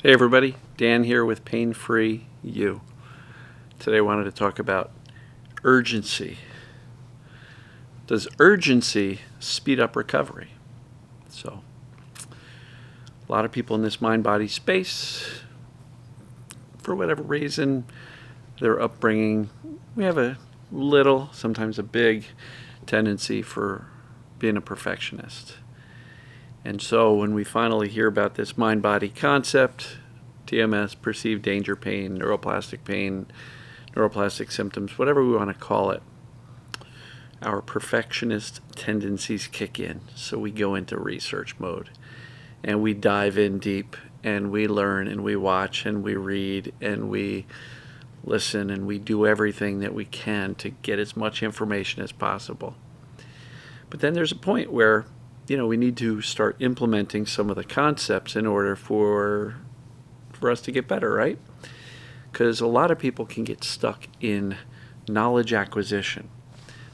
Hey everybody, Dan here with Pain Free You. Today I wanted to talk about urgency. Does urgency speed up recovery? So, a lot of people in this mind-body space, for whatever reason, their upbringing, we have a little, sometimes a big tendency for being a perfectionist. And so when we finally hear about this mind-body concept, TMS, perceived danger pain, neuroplastic symptoms, whatever we want to call it, our perfectionist tendencies kick in. So we go into research mode and we dive in deep and we learn and we watch and we read and we listen and we do everything that we can to get as much information as possible. But then there's a point where we need to start implementing some of the concepts in order for us to get better, right? Because a lot of people can get stuck in knowledge acquisition.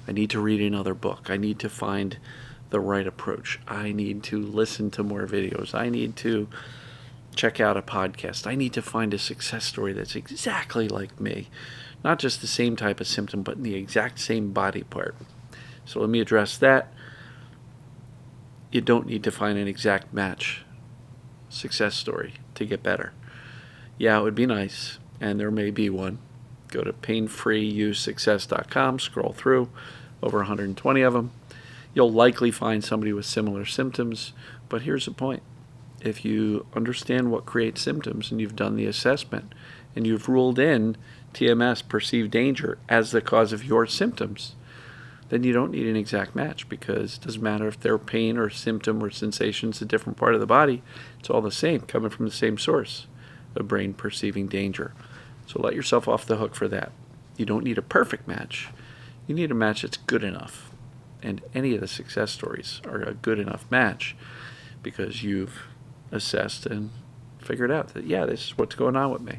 I need to read another book. I need to find the right approach. I need to listen to more videos. I need to check out a podcast. I need to find a success story that's exactly like me. Not just the same type of symptom, but in the exact same body part. So let me address that. You don't need to find an exact match success story to get better. Yeah, it would be nice, and there may be one. Go to painfreeyousuccess.com, scroll through, over 120 of them. You'll likely find somebody with similar symptoms, but here's the point. If you understand what creates symptoms and you've done the assessment and you've ruled in TMS, perceived danger, as the cause of your symptoms, then you don't need an exact match, because it doesn't matter if their pain or symptom or sensation's a different part of the body. It's all the same, coming from the same source, the brain perceiving danger. So let yourself off the hook for that. You don't need a perfect match. You need a match that's good enough. And any of the success stories are a good enough match because you've assessed and figured out that, yeah, this is what's going on with me.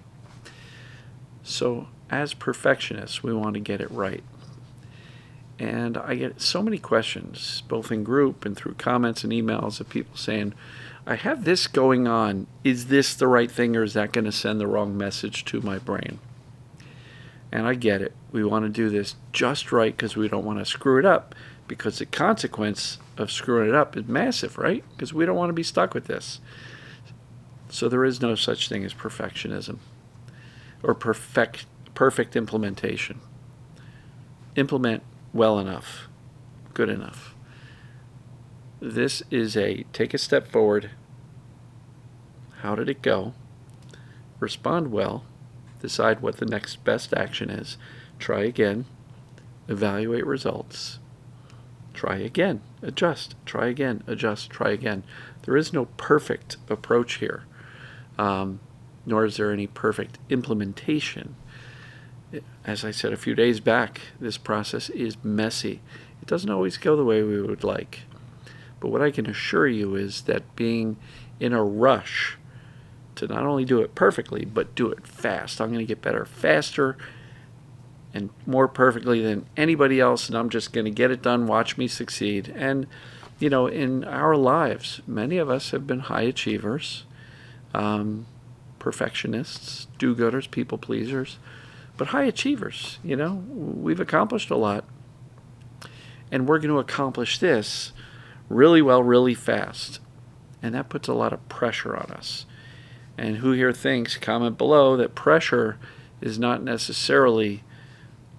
So as perfectionists, we want to get it right. And I get so many questions, both in group and through comments and emails, of people saying, I have this going on. Is this the right thing, or is that going to send the wrong message to my brain? And I get it. We want to do this just right because we don't want to screw it up, because the consequence of screwing it up is massive, right? Because we don't want to be stuck with this. So there is no such thing as perfectionism or perfect implementation. Implement well enough, good enough. This is take a step forward. How did it go? Respond well. Decide what the next best action is. Try again. Evaluate results. Try again. Adjust. Try again. Adjust. Try again. There is no perfect approach here, nor is there any perfect implementation. As I said a few days back, this process is messy. It doesn't always go the way we would like. But what I can assure you is that being in a rush to not only do it perfectly, but do it fast. I'm going to get better faster and more perfectly than anybody else, and I'm just going to get it done, watch me succeed. And, in our lives, many of us have been high achievers, perfectionists, do-gooders, people pleasers, but high achievers. We've accomplished a lot. And we're going to accomplish this really well, really fast. And that puts a lot of pressure on us. And who here thinks, comment below, that pressure is not necessarily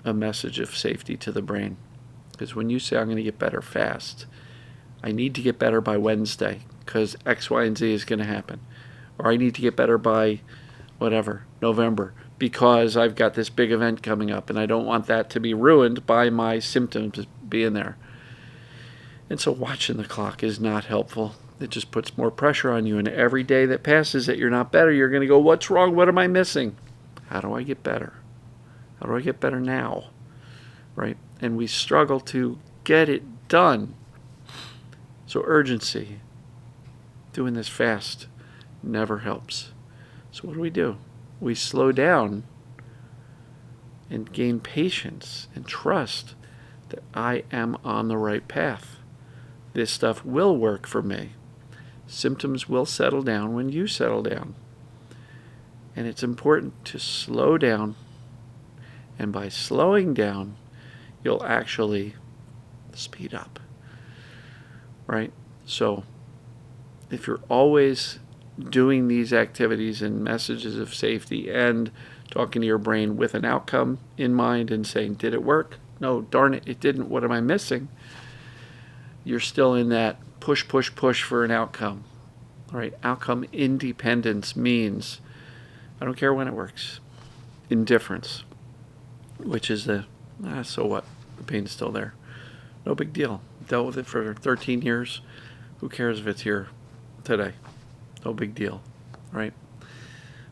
a message of safety to the brain. Because when you say, I'm going to get better fast, I need to get better by Wednesday because X, Y, and Z is going to happen. Or I need to get better by November, because I've got this big event coming up and I don't want that to be ruined by my symptoms being there. And so watching the clock is not helpful. It just puts more pressure on you. And every day that passes that you're not better, you're going to go, what's wrong? What am I missing? How do I get better? How do I get better now? Right? And we struggle to get it done. So urgency, doing this fast, never helps. So what do? We slow down and gain patience and trust that I am on the right path. This stuff will work for me. Symptoms will settle down when you settle down. And it's important to slow down. And by slowing down, you'll actually speed up. Right? So if you're always doing these activities and messages of safety and talking to your brain with an outcome in mind and saying, did it work? No, darn it, it didn't. What am I missing? You're still in that push, push, push for an outcome. All right, outcome independence means I don't care when it works. Indifference, which is so what? The pain's still there. No big deal. Dealt with it for 13 years. Who cares if it's here today? No big deal, right?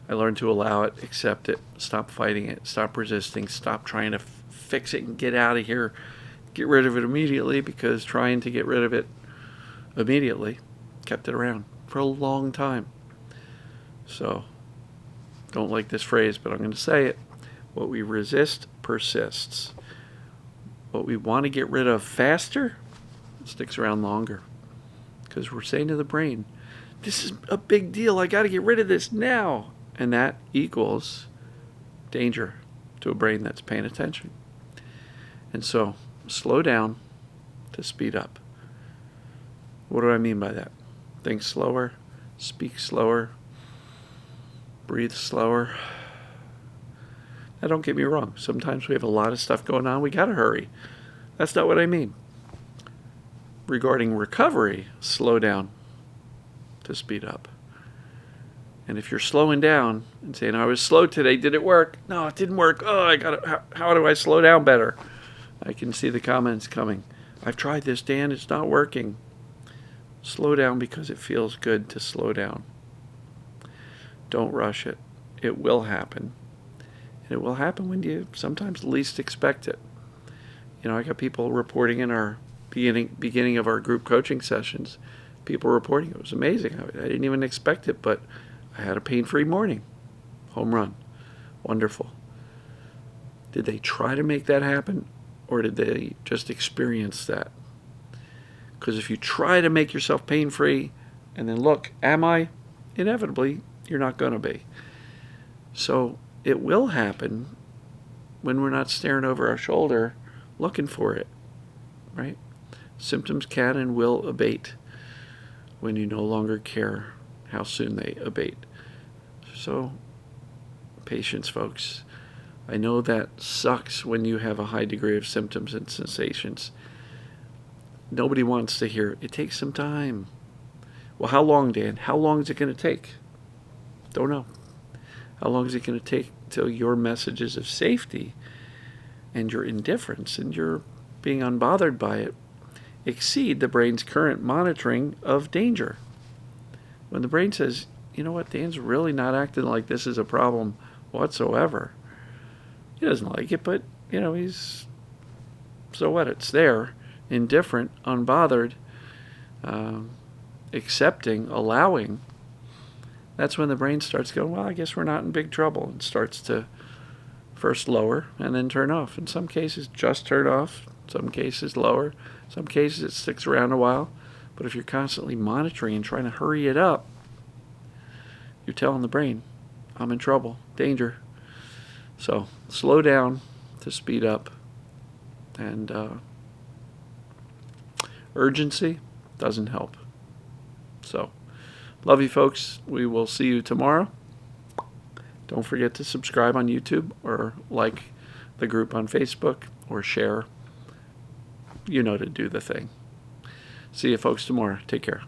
I learned to allow it, accept it, stop fighting it, stop resisting, stop trying to fix it and get out of here, get rid of it immediately, because trying to get rid of it immediately kept it around for a long time. So, don't like this phrase, but I'm going to say it. What we resist persists. What we want to get rid of faster sticks around longer. Because we're saying to the brain, this is a big deal. I got to get rid of this now. And that equals danger to a brain that's paying attention. And so, slow down to speed up. What do I mean by that? Think slower, speak slower, breathe slower. Now, don't get me wrong. Sometimes we have a lot of stuff going on. We got to hurry. That's not what I mean. Regarding recovery, slow down to speed up. And if you're slowing down and saying, I was slow today, did it work? No, it didn't work. Oh, how do I slow down better? I can see the comments coming. I've tried this, Dan. It's not working. Slow down because it feels good to slow down. Don't rush it. It will happen. And it will happen when you sometimes least expect it. You know, I got people reporting in our beginning of our group coaching sessions, people reporting it was amazing. I didn't even expect it, but I had a pain-free morning. Home run. Wonderful. Did they try to make that happen, or did they just experience that? Because if you try to make yourself pain-free and then look, am I? Inevitably, you're not going to be. So it will happen when we're not staring over our shoulder looking for it, right? Symptoms can and will abate when you no longer care how soon they abate. So, patience, folks. I know that sucks when you have a high degree of symptoms and sensations. Nobody wants to hear, it takes some time. Well, how long, Dan? How long is it going to take? Don't know. How long is it going to take till your messages of safety and your indifference and your being unbothered by it exceed the brain's current monitoring of danger? When the brain says, you know what, Dan's really not acting like this is a problem whatsoever. He doesn't like it, but, you know, he's, so what, it's there, indifferent, unbothered, accepting, allowing. That's when the brain starts going, well, I guess we're not in big trouble, and starts to first lower and then turn off. In some cases, just turn off. Some cases, lower. Some cases, it sticks around a while. But if you're constantly monitoring and trying to hurry it up, you're telling the brain, I'm in trouble, danger. So slow down to speed up. And urgency doesn't help. So, love you folks. We will see you tomorrow. Don't forget to subscribe on YouTube or like the group on Facebook or share. You know to do the thing. See you folks tomorrow. Take care.